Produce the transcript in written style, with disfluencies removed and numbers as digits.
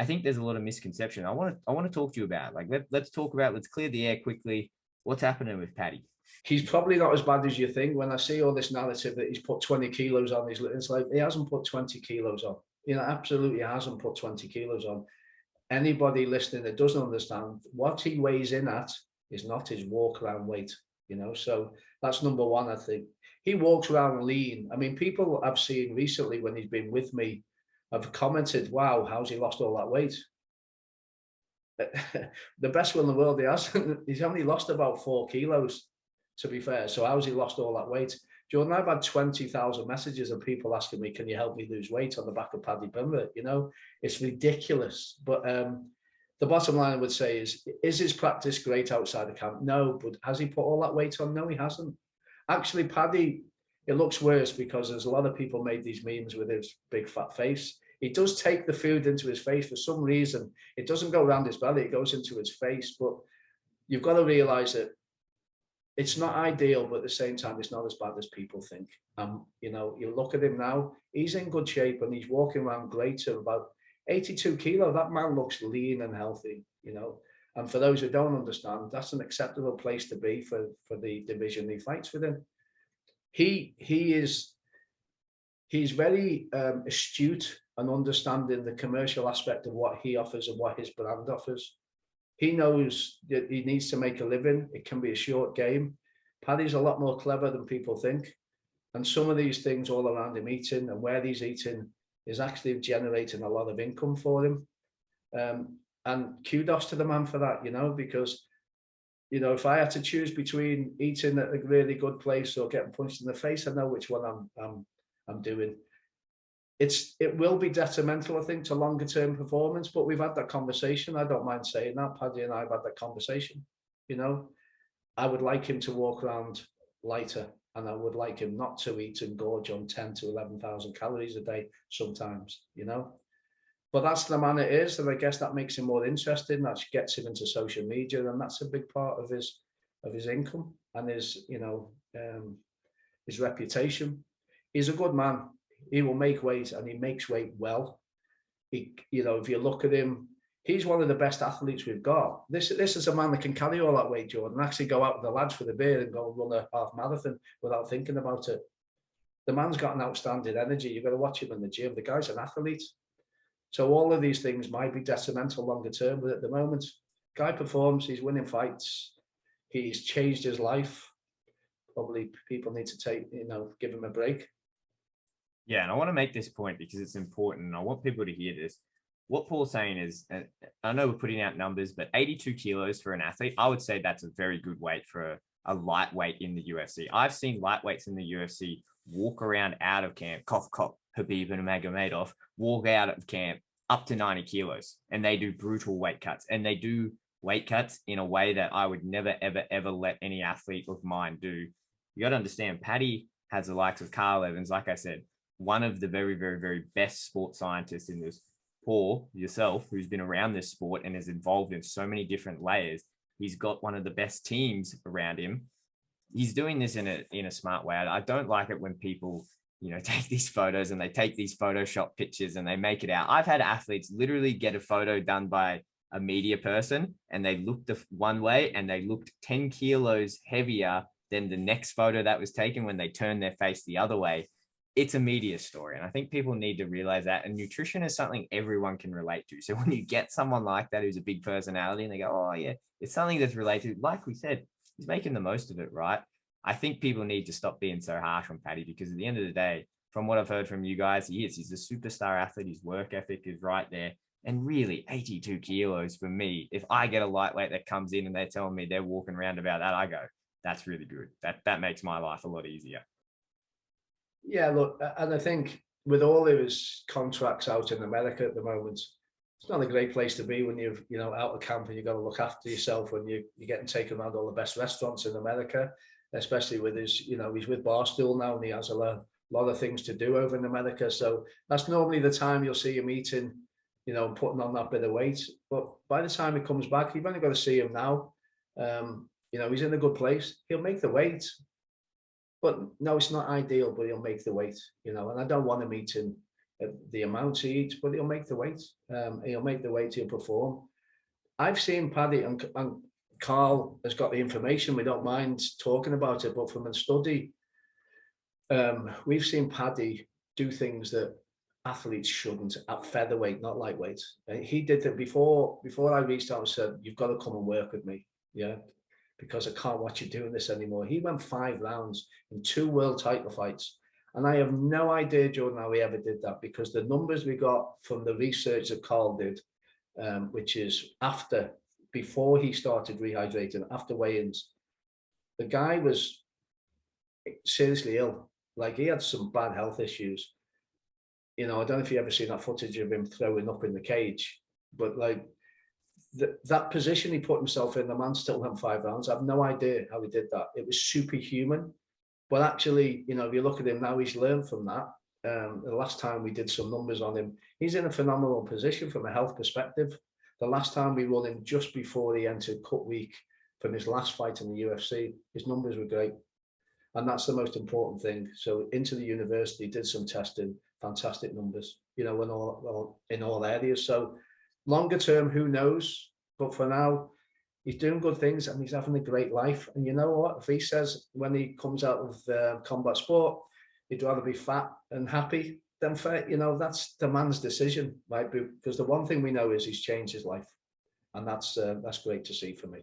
I think there's a lot of misconception. I want to talk to you about, like, let's talk about, let's clear the air quickly. What's happening with Paddy? He's probably not as bad as you think. When I see all this narrative that he's put 20 kilos on, it's like, he hasn't put 20 kilos on. You know, absolutely hasn't put 20 kilos on. Anybody listening that doesn't understand, what he weighs in at is not his walk around weight, you know. So that's number one, I think. He walks around lean. I mean, people I've seen recently when he's been with me have commented, wow, how's he lost all that weight? The best one in the world, he's only lost about 4 kilos, to be fair. So how's he lost all that weight? Jordan, I've had 20,000 messages of people asking me, can you help me lose weight on the back of Paddy Pimblett? You know, it's ridiculous. But the bottom line I would say is his practice great outside the camp? No, but has he put all that weight on? No, he hasn't. Actually, Paddy, it looks worse because there's a lot of people made these memes with his big fat face. He does take the food into his face for some reason. It doesn't go around his belly, it goes into his face. But you've got to realize that it's not ideal, but at the same time, it's not as bad as people think. You know, you look at him now, he's in good shape and he's walking around great to about 82 kilo. That man looks lean and healthy, you know. And for those who don't understand, that's an acceptable place to be for the division he fights within. He's very astute and understanding the commercial aspect of what he offers and what his brand offers. He knows that he needs to make a living. It can be a short game. Paddy's a lot more clever than people think. And some of these things all around him eating and where he's eating is actually generating a lot of income for him. And kudos to the man for that, you know, because, you know, if I had to choose between eating at a really good place or getting punched in the face, I know which one I'm doing. It will be detrimental, I think, to longer term performance, but we've had that conversation. I don't mind saying that. Paddy and I have had that conversation. You know, I would like him to walk around lighter, and I would like him not to eat and gorge on 10 to 11,000 calories a day sometimes, you know. But that's the man it is, and I guess that makes him more interesting. That gets him into social media, and that's a big part of his income and his, you know, his reputation. He's a good man. He will make weight, and he makes weight well. He, you know, if you look at him, he's one of the best athletes we've got. This is a man that can carry all that weight, Jordan, and actually go out with the lads for the beer and go and run a half marathon without thinking about it. The man's got an outstanding energy. You've got to watch him in the gym. The guy's an athlete. So all of these things might be detrimental longer term, but at the moment, guy performs. He's winning fights. He's changed his life. Probably people need to take, you know, give him a break. Yeah, and I want to make this point because it's important, and I want people to hear this. What Paul's saying is, I know we're putting out numbers, but 82 kilos for an athlete, I would say that's a very good weight for a lightweight in the UFC. I've seen lightweights in the UFC walk around out of camp, cough, cough, Khabib and Magomedov, walk out of camp up to 90 kilos, and they do brutal weight cuts, and they do weight cuts in a way that I would never, ever, ever let any athlete of mine do. You got to understand, Paddy has the likes of Carl Evans, like I said, one of the very, very, very best sports scientists in this. Paul, yourself, who's been around this sport and is involved in so many different layers, he's got one of the best teams around him. He's doing this in a smart way. I don't like it when people, you know, take these photos and they take these Photoshop pictures and they make it out. I've had athletes literally get a photo done by a media person and they looked one way and they looked 10 kilos heavier than the next photo that was taken when they turned their face the other way. It's a media story. And I think people need to realize that. And nutrition is something everyone can relate to. So when you get someone like that, who's a big personality and they go, oh yeah, it's something that's related. Like we said, he's making the most of it, right? I think people need to stop being so harsh on Paddy because at the end of the day, from what I've heard from you guys, he's a superstar athlete. His work ethic is right there. And really 82 kilos for me, if I get a lightweight that comes in and they're telling me they're walking around about that, I go, that's really good. That makes my life a lot easier. Yeah, look, and I think with all of his contracts out in America at the moment, it's not a great place to be when you're, you know, out of camp and you've got to look after yourself when you're getting taken around all the best restaurants in America, especially with his, you know, he's with Barstool now and he has a lot of things to do over in America. So that's normally the time you'll see him eating, you know, and putting on that bit of weight. But by the time he comes back, you've only got to see him now. You know, he's in a good place. He'll make the weight. But no, it's not ideal, but he'll make the weight, you know, and I don't want him eating the amount he eats, but he'll make the weight. He'll make the weight, he'll perform. I've seen Paddy, and Carl has got the information, we don't mind talking about it, but from a study, we've seen Paddy do things that athletes shouldn't at featherweight, not lightweight. He did that before I reached out and said, you've got to come and work with me. Yeah. Because I can't watch you doing this anymore. He went 5 rounds in 2 world title fights. And I have no idea, Jordan, how he ever did that, because the numbers we got from the research that Carl did, which is before he started rehydrating, after weigh-ins, the guy was seriously ill. Like, he had some bad health issues. You know, I don't know if you ever seen that footage of him throwing up in the cage, but like that position he put himself in, the man still went 5 rounds. I have no idea how he did that. It was superhuman. But actually, you know, if you look at him now, he's learned from that. The last time we did some numbers on him, he's in a phenomenal position from a health perspective. The last time we run him just before he entered cut week from his last fight in the UFC, his numbers were great. And that's the most important thing. So into the university, did some testing, fantastic numbers, you know, in all areas. So longer term, who knows? But for now, he's doing good things and he's having a great life. And you know what? If he says when he comes out of combat sport, he'd rather be fat and happy than fat, you know, that's the man's decision, right? Because the one thing we know is he's changed his life. And that's great to see for me.